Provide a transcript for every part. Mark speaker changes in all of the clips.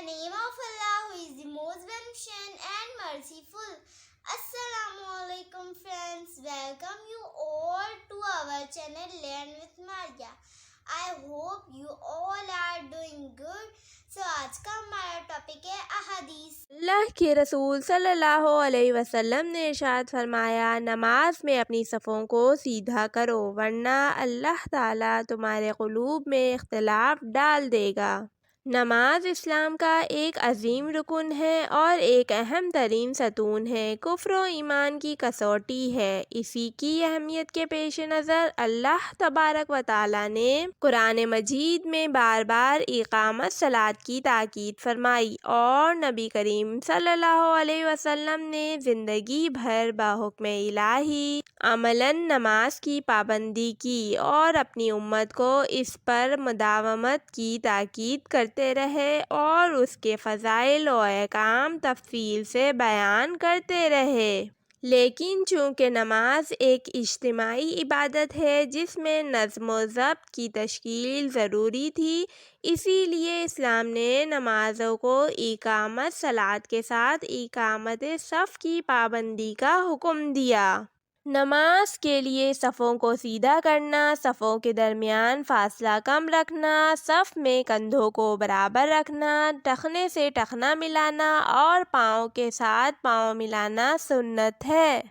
Speaker 1: name of Allah, who is the most beneficent and merciful. Assalamu alaikum friends, welcome you all to our channel Learn with Maria. I hope you all are doing good. So आज का हमारा topic है अहादीस।
Speaker 2: अल्लाह के रसूल सल्लल्लाहु अलैहि वसल्लम ने इरशाद फरमाया, नमाज में अपनी सफ़ों को सीधा करो वरना अल्लाह ताला तुम्हारे क़ुलूब में इख्तिलाफ डाल देगा। नमाज इस्लाम का एक अजीम रुकन है और एक अहम तरीन सतून है। कुफ्र व ईमान की कसौटी है। इसी की अहमियत के पेश नज़र अल्लाह तबारक व ताला ने कुरान मजीद में बार बार इकामत सलात की ताकीद फरमाई और नबी करीम सल्लल्लाहु अलैहि वसल्लम ने ज़िंदगी भर बाहुक्म इलाही अमलन नमाज की पाबंदी की और अपनी उम्मत को इस पर मुदावमत की ताकीद करते रहे और उसके फ़ज़ाइल व अहकाम तफ़सील से बयान करते रहे। लेकिन चूँकि नमाज एक इज्तिमाई इबादत है जिसमें नज़्म व ज़ब्त की तश्कील ज़रूरी थी, इसीलिए इस्लाम ने नमाज़ों को इकामत सलात के साथ इकामत सफ़ की पाबंदी का हुक्म दिया। नमाज के लिए सफ़ों को सीधा करना, सफ़ों के दरमियान फासला कम रखना, सफ़ में कंधों को बराबर रखना, टखने से टखना मिलाना और पाँव के साथ पाँव मिलाना सुन्नत है।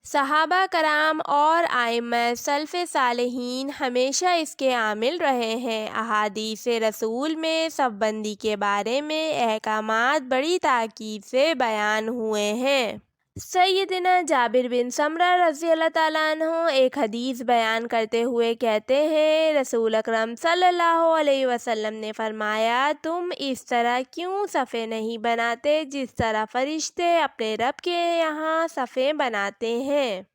Speaker 2: सहाबा कराम और आइम्मा सल्फ़ सालिहीन हमेशा इसके आमिल रहे हैं। अहादीस रसूल में सफ़बंदी के बारे में अहकामात बड़ी ताकीद से बयान हुए हैं। सैयदना जाबिर बिन समरा रज़ी अल्लाह ताला अन्हु एक हदीस बयान करते हुए कहते हैं, रसूल अकरम सल्लल्लाहु अलैहि वसल्लम ने फरमाया, तुम इस तरह क्यों सफ़े नहीं बनाते जिस तरह फ़रिश्ते अपने रब के यहाँ सफ़े बनाते हैं।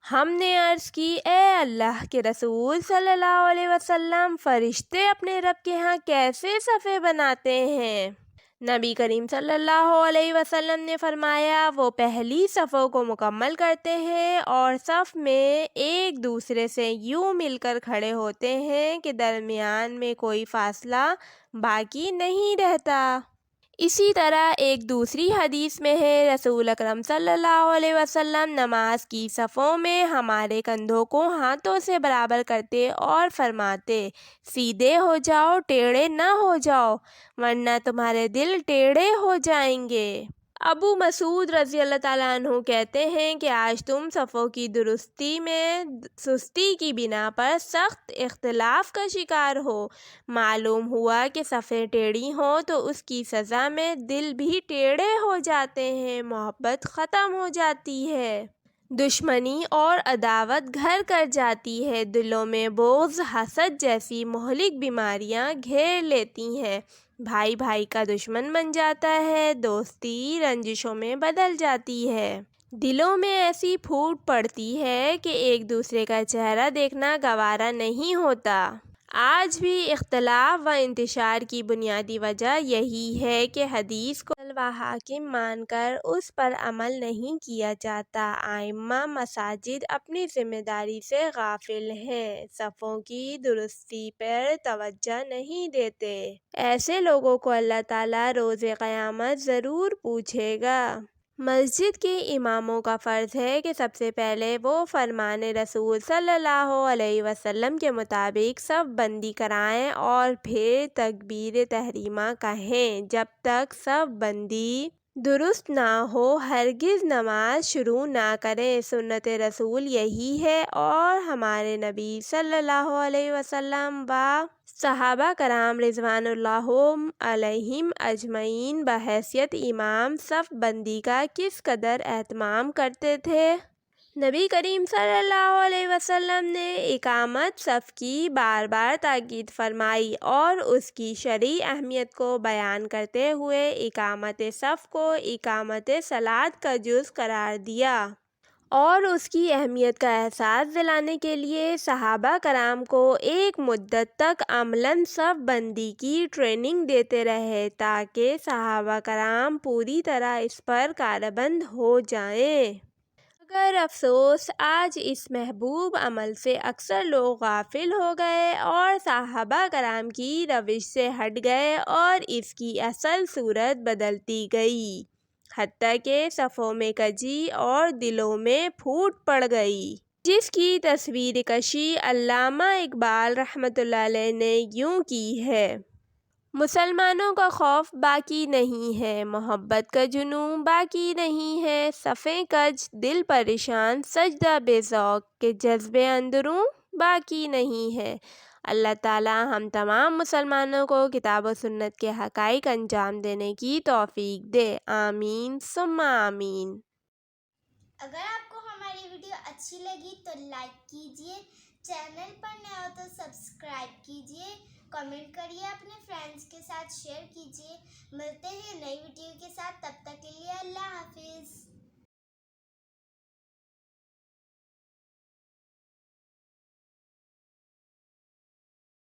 Speaker 2: हमने अर्ज़ की, ए अल्लाह के रसूल सल्लल्लाहु अलैहि वसल्लम, फ़रिश्ते अपने रब के यहाँ कैसे सफ़े बनाते हैं। नबी करीम सल्लल्लाहु अलैहि वसल्लम ने फरमाया, वो पहली सफ़ों को मुकम्मल करते हैं और सफ़ में एक दूसरे से यूँ मिलकर खड़े होते हैं कि दरमियान में कोई फ़ासला बाकी नहीं रहता। इसी तरह एक दूसरी हदीस में है, रसूल अकरम सल्लल्लाहु अलैहि वसल्लम नमाज की सफ़ों में हमारे कंधों को हाथों से बराबर करते और फरमाते, सीधे हो जाओ, टेढ़े ना हो जाओ वरना तुम्हारे दिल टेढ़े हो जाएंगे। अबू मसूद रज़ी अल्लाह ताला अन्हु कहते हैं कि आज तुम सफ़ों की दुरुस्ती में सुस्ती की बिना पर सख्त इख्तिलाफ का शिकार हो। मालूम हुआ कि सफ़ें टेढ़ी हों तो उसकी सज़ा में दिल भी टेढ़े हो जाते हैं, मोहब्बत ख़त्म हो जाती है, दुश्मनी और अदावत घर कर जाती है, दिलों में बोझ हसद जैसी मोहलिक बीमारियां घेर लेती हैं, भाई भाई का दुश्मन बन जाता है, दोस्ती रंजिशों में बदल जाती है, दिलों में ऐसी फूट पड़ती है कि एक दूसरे का चेहरा देखना गवारा नहीं होता। आज भी इख्तलाफ व इंतशार की बुनियादी वजह यही है कि हदीस को व हाकिम मानकर उस पर अमल नहीं किया जाता। आइम्मा मसाजिद अपनी जिम्मेदारी से गाफिल हैं, सफ़ों की दुरुस्ती पर तवज्जो नहीं देते। ऐसे लोगों को अल्लाह ताला रोज़े क़यामत ज़रूर पूछेगा। मस्जिद के इमामों का फ़र्ज़ है कि सबसे पहले वो फरमान रसूल सल्लल्लाहु अलैहि वसल्लम के मुताबिक सफ़ बंदी कराएं और फिर तकबीर तहरीमा कहें। जब तक सफ़ बंदी दुरुस्त ना हो हरगिज़ नमाज शुरू ना करें। सुन्नत रसूल यही है और हमारे नबी सल्लल्लाहु अलैहि वसल्लम व सहाबा कराम रिज़वानुल्लाह अलैहिम अजमईन बहैसियत इमाम सफ़ बंदी का किस कदर एहतमाम करते थे। नबी करीम सल्लल्लाहु अलैहि वसल्लम ने इकामत सफ़ की बार बार ताकीद फरमाई और उसकी शरई अहमियत को बयान करते हुए इकामत सफ़ को इकामत सलात का जुज़ करार दिया और उसकी अहमियत का एहसास दिलाने के लिए सहाबा कराम को एक मुद्दत तक अमलन सफ़ बंदी की ट्रेनिंग देते रहे ताकि सहाबा कराम पूरी तरह इस पर कारबंद हो जाएं। मगर अफसोस आज इस महबूब अमल से अक्सर लोग गाफिल हो गए और साहबा कराम की रविश से हट गए और इसकी असल सूरत बदलती गई, हत्ता के सफ़ों में कजी और दिलों में फूट पड़ गई, जिसकी तस्वीर कशी अल्लामा इकबाल रहमतुल्लाह अलैह ने यूँ की है। मुसलमानों का खौफ बाकी नहीं है, मोहब्बत का जुनून बाकी नहीं है, सफ़े कज दिल परेशान सजदा बेज़ौक़ के जज्बे अंदरूं बाकी नहीं है। अल्लाह ताला हम तमाम मुसलमानों को किताब व सुन्नत के हक़ाइक़ अंजाम देने की तौफ़ीक दे, आमीन सुम्मा आमीन।
Speaker 1: अगर आपको हमारी वीडियो अच्छी लगी तो लाइक कीजिए, चैनल पर नए हो तो सब्सक्राइब कीजिए, कमेंट करिए, अपने फ्रेंड्स के साथ शेयर कीजिए। मिलते हैं नई वीडियो के साथ, तब तक के लिए अल्लाह हाफिज़।